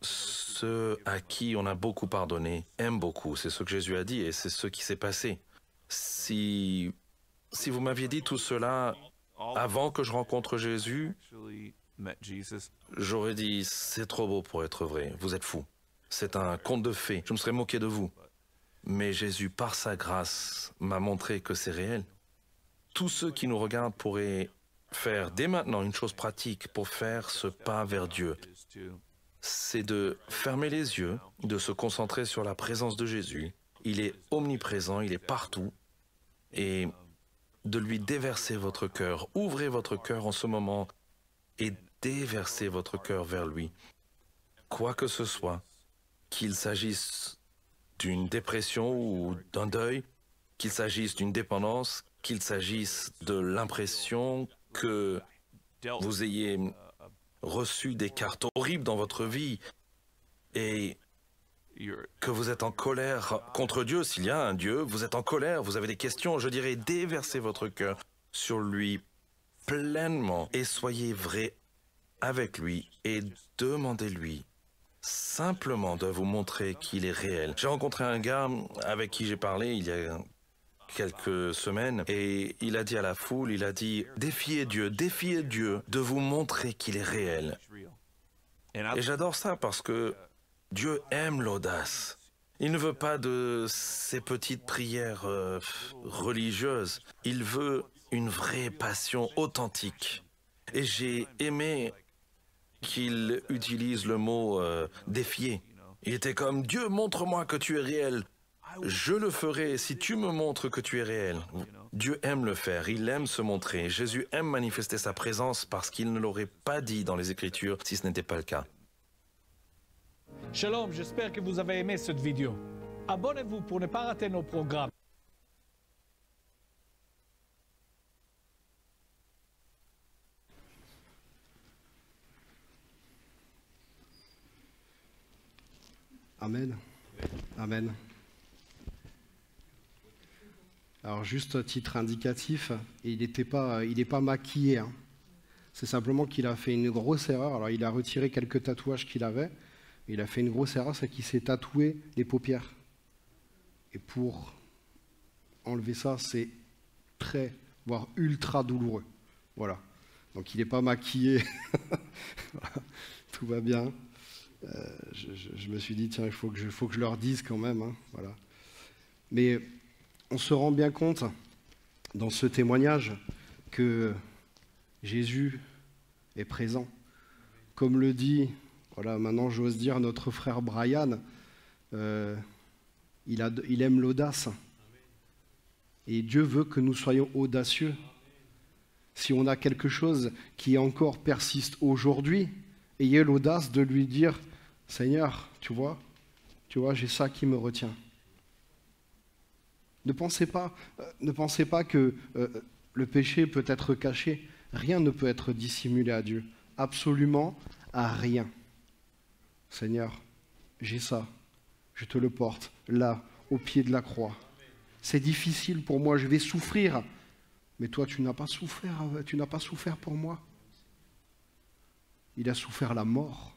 S2: Ceux à qui on a beaucoup pardonné aiment beaucoup, c'est ce que Jésus a dit et c'est ce qui s'est passé. Si vous m'aviez dit tout cela avant que je rencontre Jésus, j'aurais dit, c'est trop beau pour être vrai, vous êtes fou. C'est un conte de fées, je me serais moqué de vous. Mais Jésus, par sa grâce, m'a montré que c'est réel. Tous ceux qui nous regardent pourraient faire dès maintenant une chose pratique pour faire ce pas vers Dieu. C'est de fermer les yeux, de se concentrer sur la présence de Jésus. Il est omniprésent, il est partout. Et de lui déverser votre cœur. Ouvrez votre cœur en ce moment et déversez votre cœur vers lui. Quoi que ce soit, qu'il s'agisse d'une dépression ou d'un deuil, qu'il s'agisse d'une dépendance, qu'il s'agisse de l'impression que vous ayez reçu des cartes horribles dans votre vie et que vous êtes en colère contre Dieu, s'il y a un Dieu, vous êtes en colère, vous avez des questions, je dirais déversez votre cœur sur lui pleinement et soyez vrai avec lui et demandez-lui simplement de vous montrer qu'il est réel. J'ai rencontré un gars avec qui j'ai parlé il y a quelques semaines et il a dit à la foule, il a dit « Défiez Dieu de vous montrer qu'il est réel. » Et j'adore ça parce que Dieu aime l'audace. Il ne veut pas de ces petites prières religieuses. Il veut une vraie passion authentique. Et j'ai aimé qu'il utilise le mot défier. Il était comme « Dieu, montre-moi que tu es réel. Je le ferai si tu me montres que tu es réel. » Dieu aime le faire, il aime se montrer. Jésus aime manifester sa présence parce qu'il ne l'aurait pas dit dans les Écritures si ce n'était pas le cas.
S3: Shalom, j'espère que vous avez aimé cette vidéo. Abonnez-vous pour ne pas rater nos programmes.
S1: Amen. Amen. Alors juste à titre indicatif, il n'est pas maquillé. Hein. C'est simplement qu'il a fait une grosse erreur. Alors il a retiré quelques tatouages qu'il avait. Il a fait une grosse erreur, c'est qu'il s'est tatoué les paupières. Et pour enlever ça, c'est très, voire ultra douloureux. Voilà. Donc il n'est pas maquillé. Tout va bien. Je me suis dit, tiens, il faut que je leur dise quand même. Hein, voilà. Mais on se rend bien compte, dans ce témoignage, que Jésus est présent. Comme le dit, voilà, maintenant j'ose dire, notre frère Brian, il aime l'audace. Et Dieu veut que nous soyons audacieux. Si on a quelque chose qui encore persiste aujourd'hui, ayez l'audace de lui dire, Seigneur, tu vois, j'ai ça qui me retient. Ne pensez pas que le péché peut être caché. Rien ne peut être dissimulé à Dieu. Absolument à rien. Seigneur, j'ai ça. Je te le porte là, au pied de la croix. C'est difficile pour moi, je vais souffrir. Mais toi, tu n'as pas souffert pour moi. Il a souffert la mort.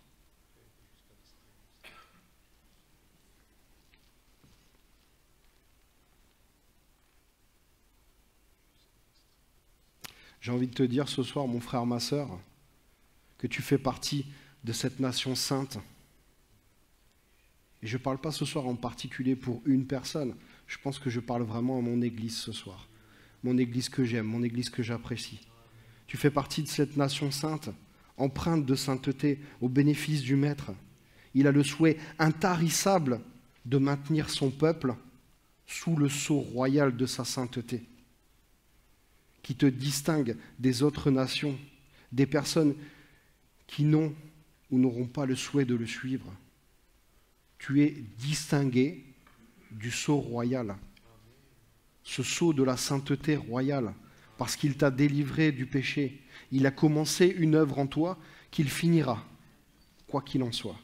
S1: J'ai envie de te dire ce soir, mon frère, ma sœur, que tu fais partie de cette nation sainte. Et je ne parle pas ce soir en particulier pour une personne. Je pense que je parle vraiment à mon église ce soir. Mon église que j'aime, mon église que j'apprécie. Tu fais partie de cette nation sainte, empreinte de sainteté au bénéfice du Maître. Il a le souhait intarissable de maintenir son peuple sous le sceau royal de sa sainteté, qui te distingue des autres nations, des personnes qui n'ont ou n'auront pas le souhait de le suivre. Tu es distingué du sceau royal, ce sceau de la sainteté royale, parce qu'il t'a délivré du péché. Il a commencé une œuvre en toi qu'il finira, quoi qu'il en soit.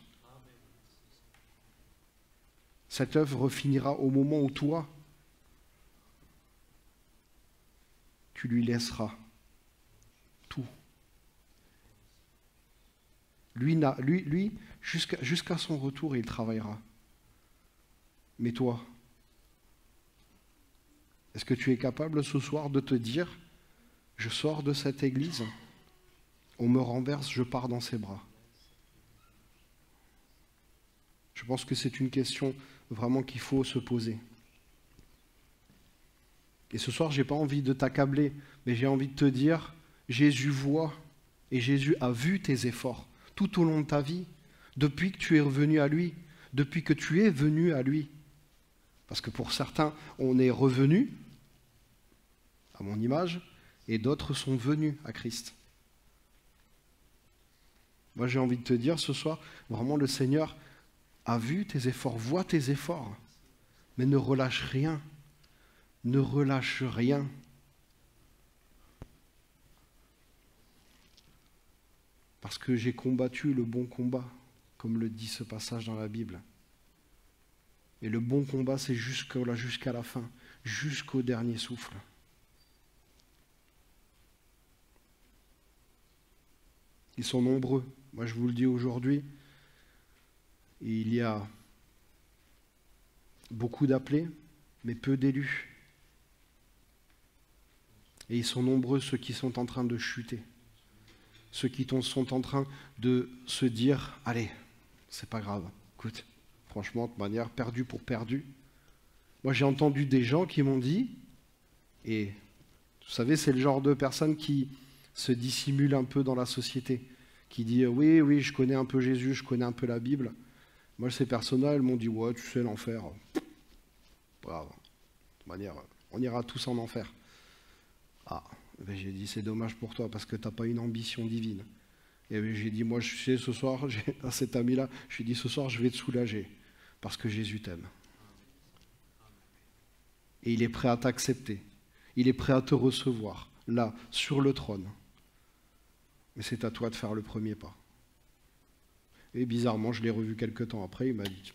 S1: Cette œuvre finira au moment où toi, tu lui laisseras tout. Lui jusqu'à son retour, il travaillera. Mais toi, est-ce que tu es capable ce soir de te dire, je sors de cette église, on me renverse, je pars dans ses bras? Je pense que c'est une question vraiment qu'il faut se poser. Et ce soir, je n'ai pas envie de t'accabler, mais j'ai envie de te dire, Jésus voit et Jésus a vu tes efforts tout au long de ta vie, depuis que tu es revenu à lui, depuis que tu es venu à lui. Parce que pour certains, on est revenu à mon image, et d'autres sont venus à Christ. Moi, j'ai envie de te dire ce soir, vraiment le Seigneur a vu tes efforts, voit tes efforts, mais ne relâche rien. Ne relâche rien. Parce que j'ai combattu le bon combat, comme le dit ce passage dans la Bible. Et le bon combat, c'est jusqu'à la fin, jusqu'au dernier souffle. Ils sont nombreux. Moi, je vous le dis aujourd'hui, il y a beaucoup d'appelés, mais peu d'élus. Et ils sont nombreux ceux qui sont en train de chuter. Ceux qui sont en train de se dire, allez, c'est pas grave, écoute, franchement, de manière perdu pour perdu. Moi, j'ai entendu des gens qui m'ont dit, et vous savez, c'est le genre de personnes qui se dissimulent un peu dans la société, qui dit, oui, oui, je connais un peu Jésus, je connais un peu la Bible. Moi, ces personnes-là, elles m'ont dit, ouais, tu sais, l'enfer, bravo, de manière, on ira tous en enfer. Ah, ben j'ai dit, c'est dommage pour toi, parce que tu n'as pas une ambition divine. Et ben j'ai dit, moi, je sais, ce soir, à cet ami-là, je lui ai dit, ce soir, je vais te soulager, parce que Jésus t'aime. Et il est prêt à t'accepter. Il est prêt à te recevoir, là, sur le trône. Mais c'est à toi de faire le premier pas. Et bizarrement, je l'ai revu quelques temps après, il m'a dit,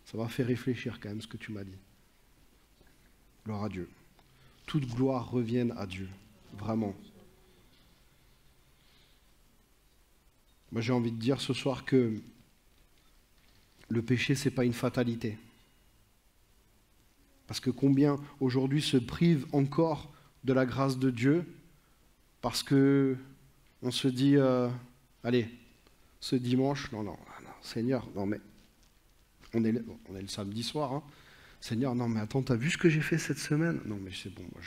S1: ça m'a fait réfléchir quand même ce que tu m'as dit. Gloire à Dieu. Toute gloire revienne à Dieu, vraiment. Moi, j'ai envie de dire ce soir que le péché, ce n'est pas une fatalité. Parce que combien aujourd'hui se privent encore de la grâce de Dieu parce que on se dit, allez, ce dimanche, non, Seigneur, non mais, on est le samedi soir, hein. Seigneur, non mais attends, t'as vu ce que j'ai fait cette semaine? Non mais c'est bon, moi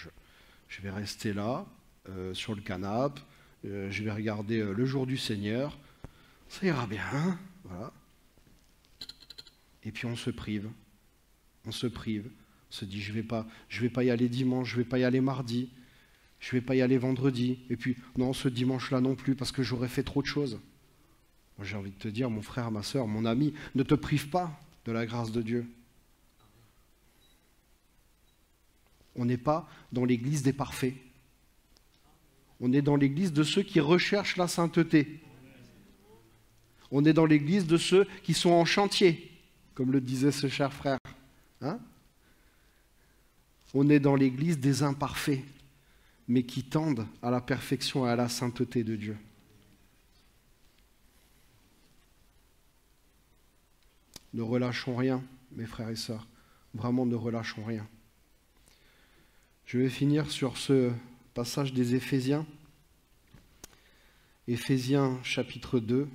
S1: je vais rester là, sur le canapé, je vais regarder le jour du Seigneur, ça ira bien, hein, voilà. Et puis on se prive, on se dit je vais pas y aller dimanche, je vais pas y aller mardi, je vais pas y aller vendredi, et puis non, ce dimanche-là non plus, parce que j'aurais fait trop de choses. Moi j'ai envie de te dire, mon frère, ma soeur, mon ami, ne te prive pas de la grâce de Dieu. On n'est pas dans l'église des parfaits. On est dans l'église de ceux qui recherchent la sainteté. On est dans l'église de ceux qui sont en chantier, comme le disait ce cher frère. Hein? On est dans l'église des imparfaits, mais qui tendent à la perfection et à la sainteté de Dieu. Ne relâchons rien, mes frères et sœurs. Vraiment, ne relâchons rien. Je vais finir sur ce passage des Éphésiens. Éphésiens chapitre 2,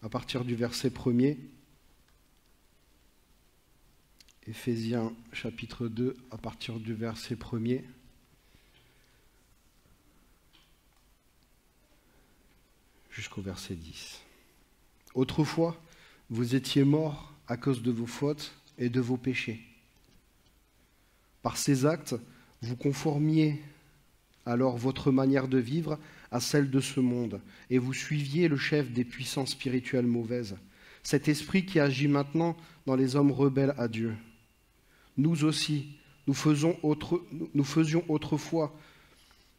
S1: à partir du verset 1er. Éphésiens chapitre 2, à partir du verset 1er. Jusqu'au verset 10. Autrefois, vous étiez morts à cause de vos fautes et de vos péchés. Par ces actes, vous conformiez alors votre manière de vivre à celle de ce monde, et vous suiviez le chef des puissances spirituelles mauvaises, cet esprit qui agit maintenant dans les hommes rebelles à Dieu. Nous aussi, nous faisions autrefois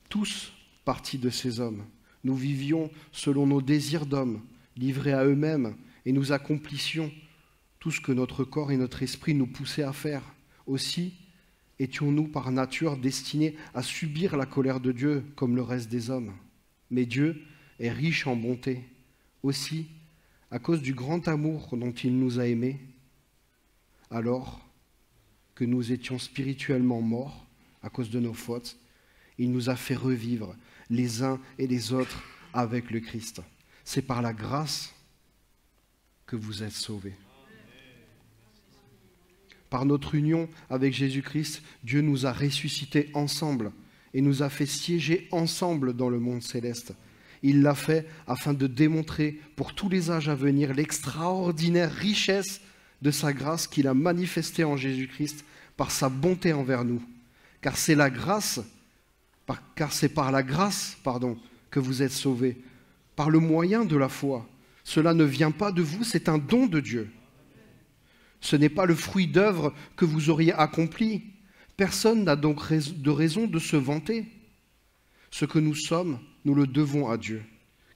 S1: tous partie de ces hommes. Nous vivions selon nos désirs d'hommes, livrés à eux-mêmes, et nous accomplissions tout ce que notre corps et notre esprit nous poussaient à faire. Aussi, étions-nous par nature destinés à subir la colère de Dieu comme le reste des hommes. Mais Dieu est riche en bonté. Aussi, à cause du grand amour dont il nous a aimés, alors que nous étions spirituellement morts à cause de nos fautes, il nous a fait revivre les uns et les autres avec le Christ. C'est par la grâce que vous êtes sauvés. Par notre union avec Jésus-Christ, Dieu nous a ressuscités ensemble et nous a fait siéger ensemble dans le monde céleste. Il l'a fait afin de démontrer pour tous les âges à venir l'extraordinaire richesse de sa grâce qu'il a manifestée en Jésus-Christ par sa bonté envers nous. Car c'est par la grâce que vous êtes sauvés, par le moyen de la foi. Cela ne vient pas de vous, c'est un don de Dieu. Ce n'est pas le fruit d'œuvres que vous auriez accompli. Personne n'a donc de raison de se vanter. Ce que nous sommes, nous le devons à Dieu.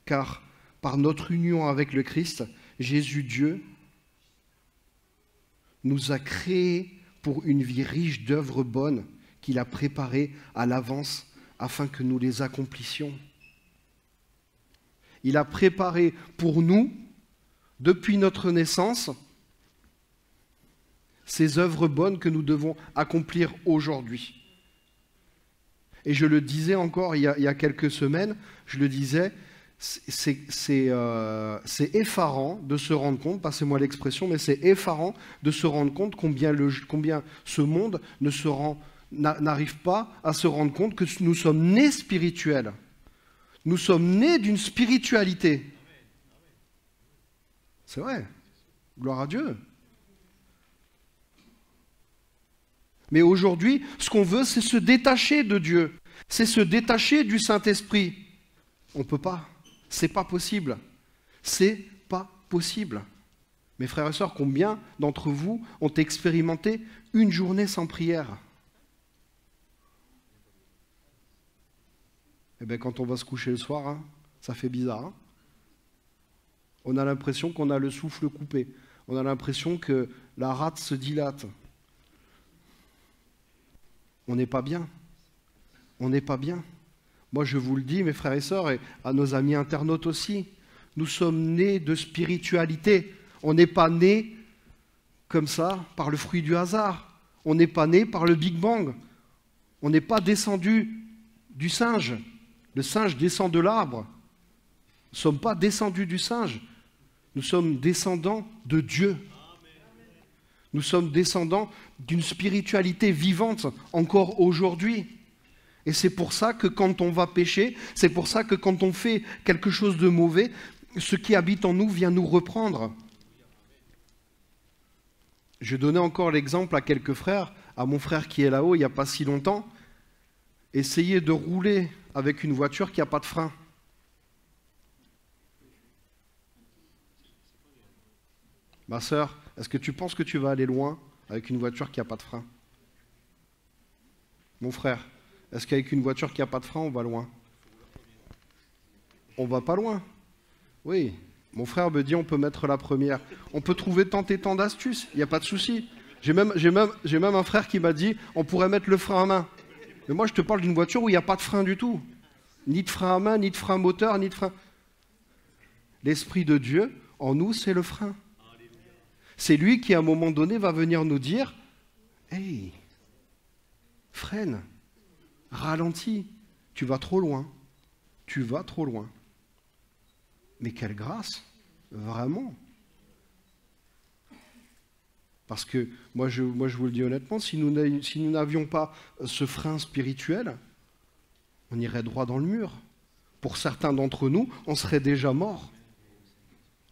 S1: Car par notre union avec le Christ, Jésus Dieu nous a créés pour une vie riche d'œuvres bonnes qu'il a préparées à l'avance afin que nous les accomplissions. Il a préparé pour nous, depuis notre naissance, ces œuvres bonnes que nous devons accomplir aujourd'hui. Et je le disais encore il y a quelques semaines, je le disais, c'est effarant de se rendre compte, passez-moi l'expression, mais c'est effarant de se rendre compte combien ce monde n'arrive pas à se rendre compte que nous sommes nés spirituels. Nous sommes nés d'une spiritualité. C'est vrai. Gloire à Dieu. Mais aujourd'hui, ce qu'on veut, c'est se détacher de Dieu. C'est se détacher du Saint-Esprit. On ne peut pas. C'est pas possible. C'est pas possible. Mes frères et sœurs, combien d'entre vous ont expérimenté une journée sans prière? Eh bien, quand on va se coucher le soir, hein, ça fait bizarre. Hein, on a l'impression qu'on a le souffle coupé. On a l'impression que la rate se dilate. On n'est pas bien. On n'est pas bien. Moi, je vous le dis, mes frères et sœurs, et à nos amis internautes aussi, nous sommes nés de spiritualité. On n'est pas nés comme ça, par le fruit du hasard. On n'est pas nés par le Big Bang. On n'est pas descendu du singe. Le singe descend de l'arbre. Nous ne sommes pas descendus du singe. Nous sommes descendants de Dieu. Nous sommes descendants d'une spiritualité vivante encore aujourd'hui. Et c'est pour ça que quand on va pécher, c'est pour ça que quand on fait quelque chose de mauvais, ce qui habite en nous vient nous reprendre. Je donnais encore l'exemple à quelques frères, à mon frère qui est là-haut il n'y a pas si longtemps. Essayez de rouler avec une voiture qui n'a pas de frein. Ma sœur, est-ce que tu penses que tu vas aller loin avec une voiture qui n'a pas de frein? Mon frère, est-ce qu'avec une voiture qui n'a pas de frein, on va loin? On va pas loin. Oui, mon frère me dit on peut mettre la première. On peut trouver tant et tant d'astuces, il n'y a pas de souci. J'ai même un frère qui m'a dit on pourrait mettre le frein à main. Mais moi je te parle d'une voiture où il n'y a pas de frein du tout. Ni de frein à main, ni de frein moteur, ni de frein... L'Esprit de Dieu, en nous, c'est le frein. C'est lui qui, à un moment donné, va venir nous dire « Hey, freine, ralentis, tu vas trop loin, tu vas trop loin. » Mais quelle grâce, vraiment. Parce que, moi je vous le dis honnêtement, si nous n'avions pas ce frein spirituel, on irait droit dans le mur. Pour certains d'entre nous, on serait déjà mort.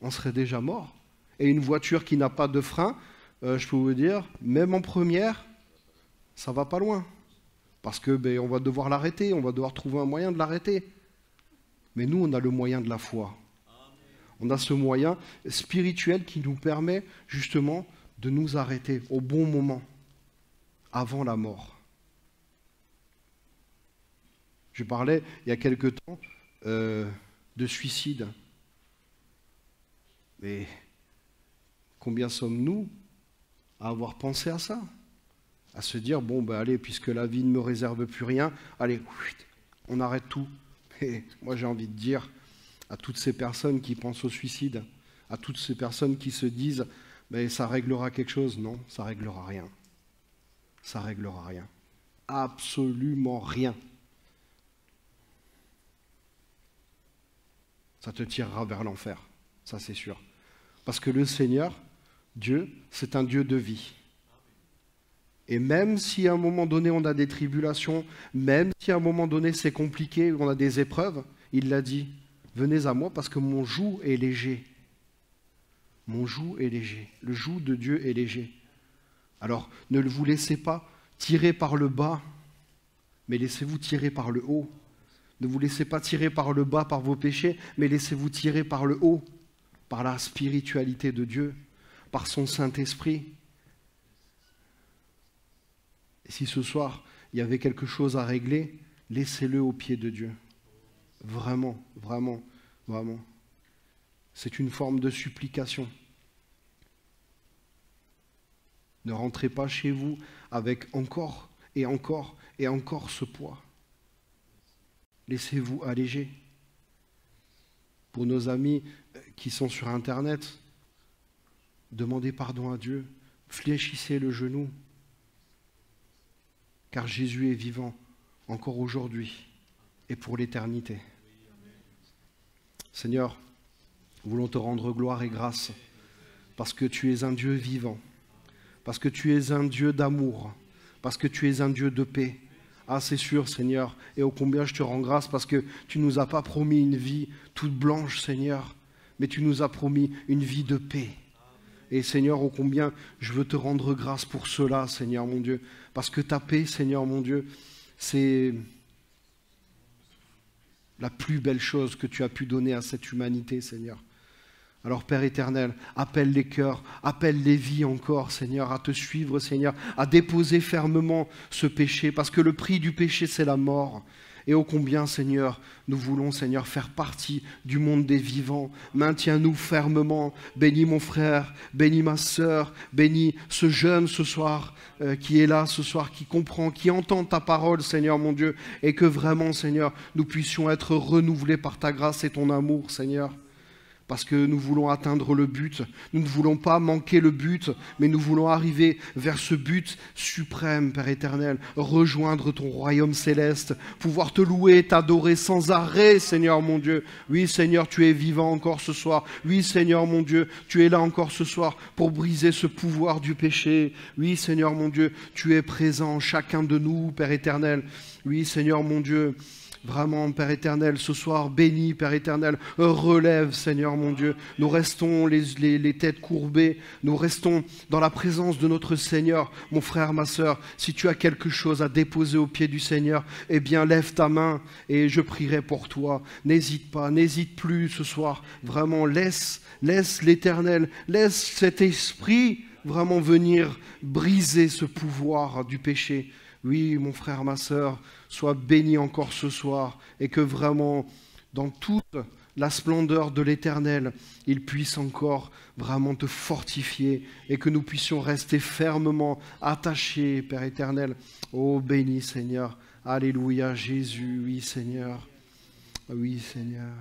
S1: On serait déjà mort. Et une voiture qui n'a pas de frein, je peux vous dire, même en première, ça va pas loin. Parce que on va devoir l'arrêter, on va devoir trouver un moyen de l'arrêter. Mais nous, on a le moyen de la foi. On a ce moyen spirituel qui nous permet justement de nous arrêter au bon moment, avant la mort. Je parlais il y a quelque temps de suicide. Mais combien sommes-nous à avoir pensé à ça? À se dire, bon, allez, puisque la vie ne me réserve plus rien, allez, on arrête tout. Et moi, j'ai envie de dire à toutes ces personnes qui pensent au suicide, à toutes ces personnes qui se disent, ça réglera quelque chose. Non, ça réglera rien. Ça réglera rien. Absolument rien. Ça te tirera vers l'enfer, ça c'est sûr. Parce que le Seigneur, Dieu, c'est un Dieu de vie. Et même si à un moment donné on a des tribulations, même si à un moment donné c'est compliqué, on a des épreuves, il l'a dit, venez à moi parce que mon joug est léger. Mon joug est léger. Le joug de Dieu est léger. Alors ne vous laissez pas tirer par le bas, mais laissez-vous tirer par le haut. Ne vous laissez pas tirer par le bas par vos péchés, mais laissez-vous tirer par le haut, par la spiritualité de Dieu, par son Saint-Esprit. Et si ce soir, il y avait quelque chose à régler, laissez-le aux pieds de Dieu. Vraiment, vraiment, vraiment. C'est une forme de supplication. Ne rentrez pas chez vous avec encore et encore et encore ce poids. Laissez-vous alléger. Pour nos amis qui sont sur Internet, demandez pardon à Dieu, fléchissez le genou, car Jésus est vivant. encore aujourd'hui et pour l'éternité. Seigneur, nous voulons te rendre gloire et grâce parce que tu es un Dieu vivant, parce que tu es un Dieu d'amour, parce que tu es un Dieu de paix. Ah, c'est sûr, Seigneur, et ô combien je te rends grâce parce que tu ne nous as pas promis une vie toute blanche, Seigneur, mais tu nous as promis une vie de paix. Et Seigneur, ô combien je veux te rendre grâce pour cela, Seigneur mon Dieu, parce que ta paix, Seigneur mon Dieu, c'est la plus belle chose que tu as pu donner à cette humanité, Seigneur. Alors Père éternel, appelle les cœurs, appelle les vies encore, Seigneur, à te suivre, Seigneur, à déposer fermement ce péché, parce que le prix du péché, c'est la mort. Et ô combien, Seigneur, nous voulons, Seigneur, faire partie du monde des vivants. Maintiens-nous fermement. Bénis mon frère, bénis ma sœur, bénis ce jeune ce soir qui est là ce soir, qui comprend, qui entend ta parole, Seigneur mon Dieu, et que vraiment, Seigneur, nous puissions être renouvelés par ta grâce et ton amour, Seigneur. Parce que nous voulons atteindre le but. Nous ne voulons pas manquer le but, mais nous voulons arriver vers ce but suprême, Père éternel. Rejoindre ton royaume céleste, pouvoir te louer, t'adorer sans arrêt, Seigneur mon Dieu. Oui, Seigneur, tu es vivant encore ce soir. Oui, Seigneur mon Dieu, tu es là encore ce soir pour briser ce pouvoir du péché. Oui, Seigneur mon Dieu, tu es présent en chacun de nous, Père éternel. Oui, Seigneur mon Dieu. Vraiment, Père éternel, ce soir, bénis, Père éternel, relève, Seigneur mon Dieu. Nous restons les têtes courbées, nous restons dans la présence de notre Seigneur. Mon frère, ma sœur, si tu as quelque chose à déposer aux pieds du Seigneur, eh bien, lève ta main et je prierai pour toi. N'hésite pas, n'hésite plus ce soir. Vraiment, laisse l'Éternel, laisse cet esprit vraiment venir briser ce pouvoir du péché. Oui, mon frère, ma sœur, sois béni encore ce soir et que vraiment, dans toute la splendeur de l'Éternel, il puisse encore vraiment te fortifier et que nous puissions rester fermement attachés, Père éternel. Oh, béni Seigneur. Alléluia, Jésus. Oui, Seigneur. Oui, Seigneur.